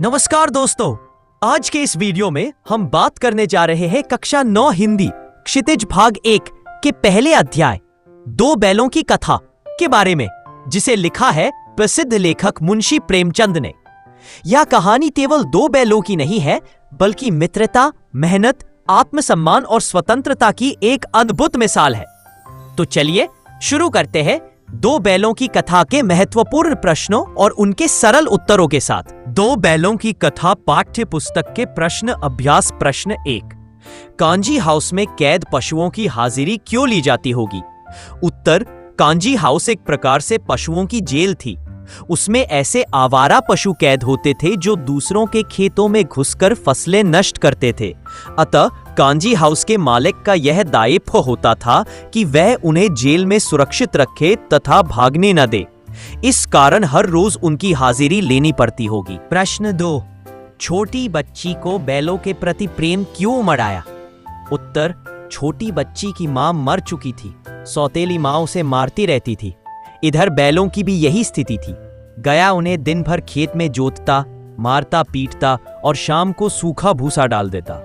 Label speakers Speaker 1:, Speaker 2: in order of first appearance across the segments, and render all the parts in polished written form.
Speaker 1: नमस्कार दोस्तों, आज के इस वीडियो में हम बात करने जा रहे हैं कक्षा 9 हिंदी क्षितिज भाग 1 के पहले अध्याय दो बैलों की कथा के बारे में, जिसे लिखा है प्रसिद्ध लेखक मुंशी प्रेमचंद ने। यह कहानी केवल दो बैलों की नहीं है, बल्कि मित्रता, मेहनत, आत्मसम्मान और स्वतंत्रता की एक अद्भुत मिसाल है। तो चलिए शुरू करते हैं दो बैलों की कथा के महत्वपूर्ण प्रश्नों और उनके सरल उत्तरों के साथ। दो बैलों की कथा पाठ्य पुस्तक के प्रश्न अभ्यास। प्रश्न 1, कांजी हाउस में कैद पशुओं की हाजिरी क्यों ली जाती होगी? उत्तर, कांजी हाउस एक प्रकार से पशुओं की जेल थी। उसमें ऐसे आवारा पशु कैद होते थे जो दूसरों के खेतों में घुसकर फसलें नष्ट करते थे। अतः कांजी हाउस के मालिक का यह दायित्व होता था कि वह उन्हें जेल में सुरक्षित रखे तथा भागने न दे। इस कारण हर रोज उनकी हाजिरी लेनी पड़ती होगी। प्रश्न 2, छोटी बच्ची को बैलों के प्रति प्रेम क्यों उमड़ आया? उत्तर, छोटी बच्ची की मां मर चुकी थी। सौतेली मां उसे मारती रहती थी। इधर बैलों की भी यही स्थिति थी। गया उन्हें दिन भर खेत में जोतता, मारता, पीटता और शाम को सूखा भूसा डाल देता।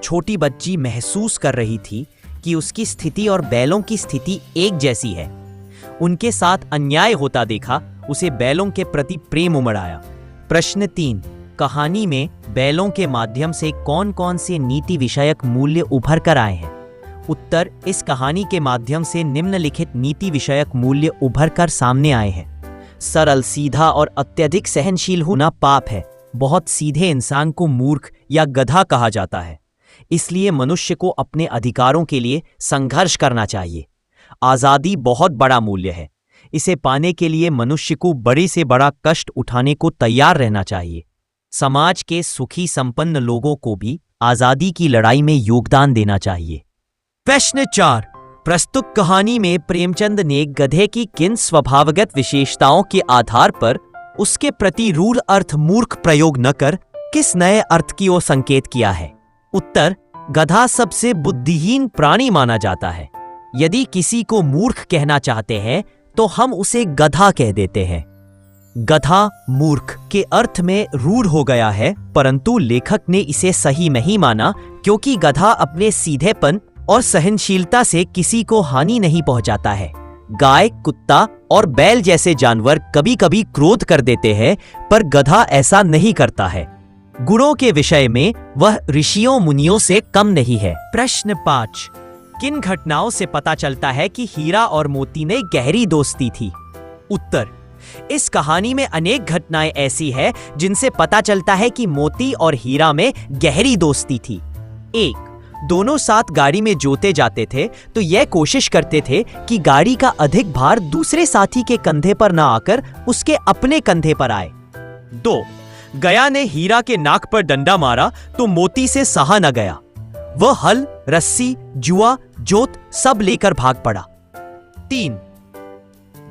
Speaker 1: छोटी बच्ची महसूस कर रही थी कि उसकी स्थिति और बैलों की स्थिति एक जैसी है। उनके साथ अन्याय होता देखा उसे बैलों के प्रति प्रेम उमड़ आया। प्रश्न 3, कहानी में बैलों के माध्यम से कौन कौन से नीति विषयक मूल्य उभर कर आए हैं? उत्तर, इस कहानी के माध्यम से निम्नलिखित नीति विषयक मूल्य उभर कर सामने आए हैं। सरल, सीधा और अत्यधिक सहनशील होना पाप है। बहुत सीधे इंसान को मूर्ख या गधा कहा जाता है। इसलिए मनुष्य को अपने अधिकारों के लिए संघर्ष करना चाहिए। आजादी बहुत बड़ा मूल्य है। इसे पाने के लिए मनुष्य को बड़े से बड़ा कष्ट उठाने को तैयार रहना चाहिए। समाज के सुखी संपन्न लोगों को भी आजादी की लड़ाई में योगदान देना चाहिए। प्रश्न 4, प्रस्तुत कहानी में प्रेमचंद ने गधे की किन स्वभावगत विशेषताओं के आधार पर उसके प्रति रूढ़ अर्थ मूर्ख प्रयोग न कर किस नए अर्थ की ओर संकेत किया है? उत्तर, गधा सबसे बुद्धिहीन प्राणी माना जाता है। यदि किसी को मूर्ख कहना चाहते हैं तो हम उसे गधा कह देते हैं। गधा मूर्ख के अर्थ में रूढ़ हो गया है, परंतु लेखक ने इसे सही नहीं माना, क्योंकि गधा अपने सीधेपन और सहनशीलता से किसी को हानि नहीं पहुंचाता है। गाय, कुत्ता और बैल जैसे जानवर कभी कभी क्रोध कर देते हैं, पर गधा ऐसा नहीं करता है। गुणों के विषय में वह ऋषियों मुनियों से कम नहीं है। प्रश्न 5, किन घटनाओं से पता चलता है कि हीरा और मोती ने गहरी दोस्ती थी? उत्तर, इस कहानी में अनेक घटनाएं ऐसी हैं जिनसे पता चलता है कि मोती और हीरा में गहरी दोस्ती थी। 1, दोनों साथ गाड़ी में जोते जाते थे तो यह कोशिश करते थे कि गाड़ी का अधिक भार दूसरे साथी के कंधे पर न आकर उसके अपने कंधे पर आए। 2, गया ने हीरा के नाक पर डंडा मारा तो मोती से सहा न गया। वह हल, रस्सी, जुआ, जोत सब लेकर भाग पड़ा। 3,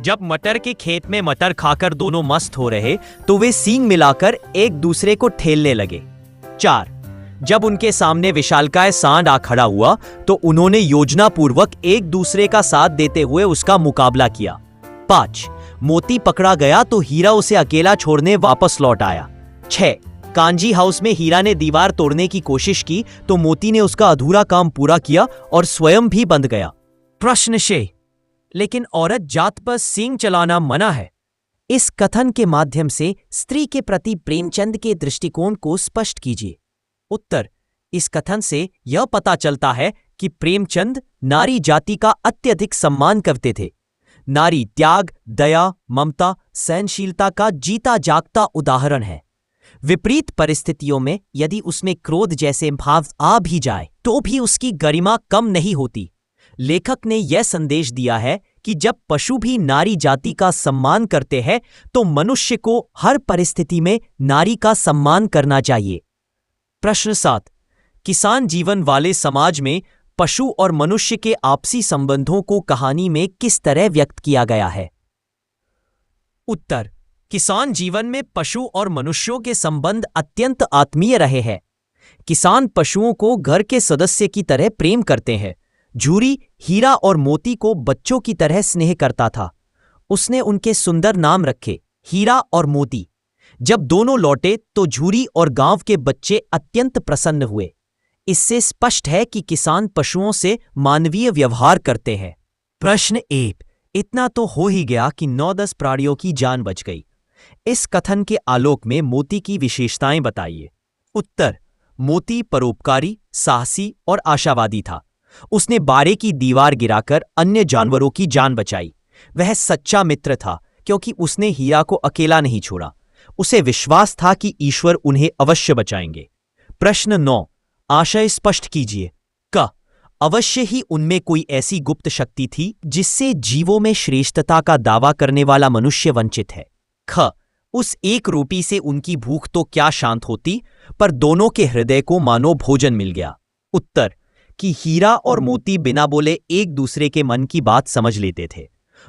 Speaker 1: जब मटर के खेत में मटर खाकर दोनों मस्त हो रहे तो वे सींग मिलाकर एक दूसरे को ठेलने लगे। 4, जब उनके सामने विशालकाय सांड आ खड़ा हुआ तो उन्होंने योजनापूर्वक एक दूसरे का साथ देते हुए उसका मुकाबला किया। 5, मोती पकड़ा गया तो हीरा उसे अकेला छोड़ने वापस लौट आया। 6, कांजी हाउस में हीरा ने दीवार तोड़ने की कोशिश की तो मोती ने उसका अधूरा काम पूरा किया और स्वयं भी बंध गया। प्रश्न 6, लेकिन औरत जात पर सींग चलाना मना है। इस कथन के माध्यम से स्त्री के प्रति प्रेमचंद के दृष्टिकोण को स्पष्ट कीजिए। उत्तर, इस कथन से यह पता चलता है कि प्रेमचंद नारी जाति का अत्यधिक सम्मान करते थे। नारी त्याग, दया, ममता, सहनशीलता का जीता जागता उदाहरण है। विपरीत परिस्थितियों में यदि उसमें क्रोध जैसे भाव आ भी जाए तो भी उसकी गरिमा कम नहीं होती। लेखक ने यह संदेश दिया है कि जब पशु भी नारी जाति का सम्मान करते हैं तो मनुष्य को हर परिस्थिति में नारी का सम्मान करना चाहिए। प्रश्न 7, किसान जीवन वाले समाज में पशु और मनुष्य के आपसी संबंधों को कहानी में किस तरह व्यक्त किया गया है? उत्तर, किसान जीवन में पशु और मनुष्यों के संबंध अत्यंत आत्मीय रहे हैं। किसान पशुओं को घर के सदस्य की तरह प्रेम करते हैं। झूरी हीरा और मोती को बच्चों की तरह स्नेह करता था। उसने उनके सुंदर नाम रखे, हीरा और मोती। जब दोनों लौटे तो झूरी और गांव के बच्चे अत्यंत प्रसन्न हुए। इससे स्पष्ट है कि किसान पशुओं से मानवीय व्यवहार करते हैं। प्रश्न 1। इतना तो हो ही गया कि 9-10 प्राणियों की जान बच गई। इस कथन के आलोक में मोती की विशेषताएं बताइए। उत्तर। मोती परोपकारी, साहसी और आशावादी था। उसने बाड़े की दीवार गिराकर अन्य जानवरों की जान बचाई। वह सच्चा मित्र था क्योंकि उसने हीरा को अकेला नहीं छोड़ा। उसे विश्वास था कि ईश्वर उन्हें अवश्य बचाएंगे। प्रश्न 9। आशय स्पष्ट कीजिए। क। अवश्य ही उनमें कोई ऐसी गुप्त शक्ति थी जिससे जीवों में श्रेष्ठता का दावा करने वाला मनुष्य वंचित है। ख। उस एक रोटी से उनकी भूख तो क्या शांत होती, पर दोनों के हृदय को मानो भोजन मिल गया। उत्तर। कि हीरा और मोती बिना बोले एक दूसरे के मन की बात समझ लेते थे।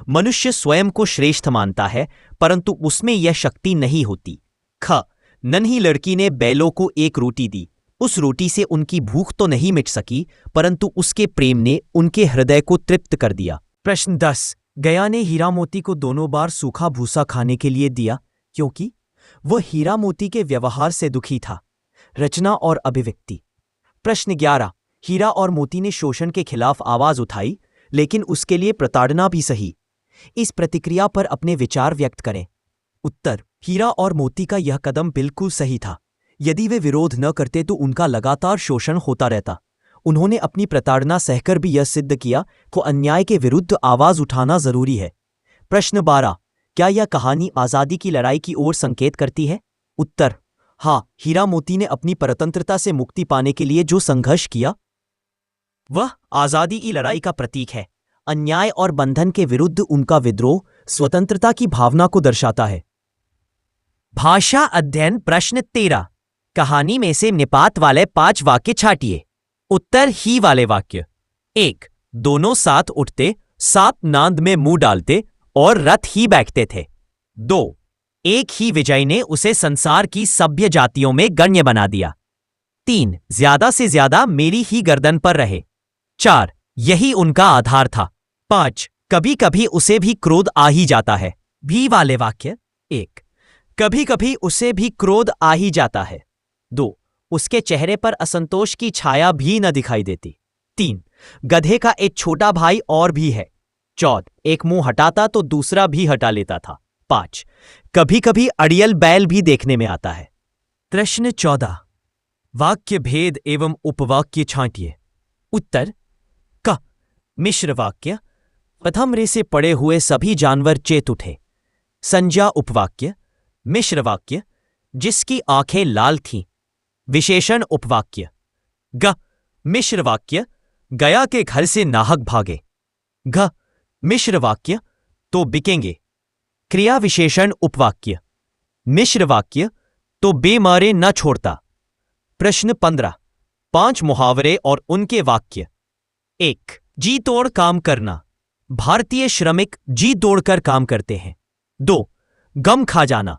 Speaker 1: मनुष्य स्वयं को श्रेष्ठ मानता है, परंतु उसमें यह शक्ति नहीं होती। ख। नन्ही लड़की ने बैलों को एक रोटी दी। उस रोटी से उनकी भूख तो नहीं मिट सकी, परंतु उसके प्रेम ने उनके हृदय को तृप्त कर दिया। प्रश्न 10। गया ने हीरा मोती को दोनों बार सूखा भूसा खाने के लिए दिया क्योंकि वह हीरा मोती के व्यवहार से दुखी था। रचना और अभिव्यक्ति। प्रश्न 11। हीरा और मोती ने शोषण के खिलाफ आवाज उठाई, लेकिन उसके लिए प्रताड़ना भी सही। इस प्रतिक्रिया पर अपने विचार व्यक्त करें। उत्तर। हीरा और मोती का यह कदम बिल्कुल सही था। यदि वे विरोध न करते तो उनका लगातार शोषण होता रहता। उन्होंने अपनी प्रताड़ना सहकर भी यह सिद्ध किया कि अन्याय के विरुद्ध आवाज उठाना जरूरी है। प्रश्न 12। क्या यह कहानी आजादी की लड़ाई की ओर संकेत करती है? उत्तर। हाँ, हीरा मोती ने अपनी परतंत्रता से मुक्ति पाने के लिए जो संघर्ष किया वह आजादी की लड़ाई का प्रतीक है। अन्याय और बंधन के विरुद्ध उनका विद्रोह स्वतंत्रता की भावना को दर्शाता है। भाषा अध्ययन। प्रश्न 13। कहानी में से निपात वाले 5 वाक्य छाटिए। उत्तर। ही वाले वाक्य। 1। दोनों साथ उठते, साथ नांद में मुंह डालते और रथ ही बैठते थे। 2। एक ही विजय ने उसे संसार की सभ्य जातियों में गण्य बना दिया। 3। ज्यादा से ज्यादा मेरी ही गर्दन पर रहे। 4। यही उनका आधार था। 5। कभी कभी उसे भी क्रोध आ ही जाता है। भी वाले वाक्य। 1। कभी कभी उसे भी क्रोध आ ही जाता है। 2। उसके चेहरे पर असंतोष की छाया भी न दिखाई देती। 3। गधे का एक छोटा भाई और भी है। 4। एक मुंह हटाता तो दूसरा भी हटा लेता था। 5। कभी कभी अड़ियल बैल भी देखने में आता है। प्रश्न 14। वाक्य भेद एवं उपवाक्य छांटिए। उत्तर। क। मिश्र वाक्य। प्रथम रे से पड़े हुए सभी जानवर चेत उठे। संज्ञा उपवाक्य। मिश्र वाक्य। जिसकी आंखें लाल थीं। विशेषण उपवाक्य। ग। मिश्र वाक्य। गया के घर से नाहक भागे। घ। मिश्र वाक्य। तो बिकेंगे। क्रिया विशेषण उपवाक्य। मिश्र वाक्य। तो बेमारे न छोड़ता। प्रश्न 15। 5 मुहावरे और उनके वाक्य। 1। जी तोड़ काम करना। भारतीय श्रमिक जी तोड़कर काम करते हैं। 2। गम खा जाना।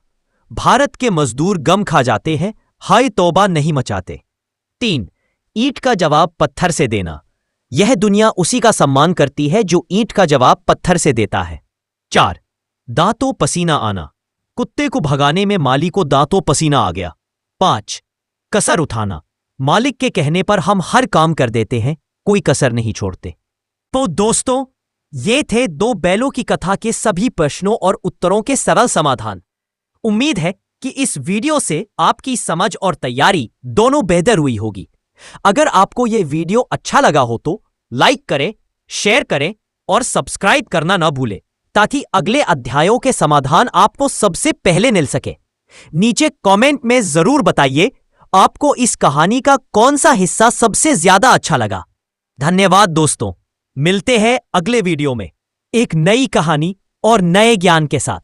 Speaker 1: भारत के मजदूर गम खा जाते हैं, हाय तौबा नहीं मचाते। 3। ईंट का जवाब पत्थर से देना। यह दुनिया उसी का सम्मान करती है जो ईंट का जवाब पत्थर से देता है। 4। दांतों पसीना आना। कुत्ते को भगाने में माली को दांतों पसीना आ गया। 5। कसर उठाना। मालिक के कहने पर हम हर काम कर देते हैं, कोई कसर नहीं छोड़ते। तो दोस्तों, ये थे 2 बैलों की कथा के सभी प्रश्नों और उत्तरों के सरल समाधान। उम्मीद है कि इस वीडियो से आपकी समझ और तैयारी दोनों बेहतर हुई होगी। अगर आपको यह वीडियो अच्छा लगा हो तो लाइक करें, शेयर करें और सब्सक्राइब करना ना भूलें, ताकि अगले अध्यायों के समाधान आपको सबसे पहले मिल सके। नीचे कमेंट में जरूर बताइए आपको इस कहानी का कौन सा हिस्सा सबसे ज्यादा अच्छा लगा। धन्यवाद दोस्तों, मिलते हैं अगले वीडियो में एक नई कहानी और नए ज्ञान के साथ।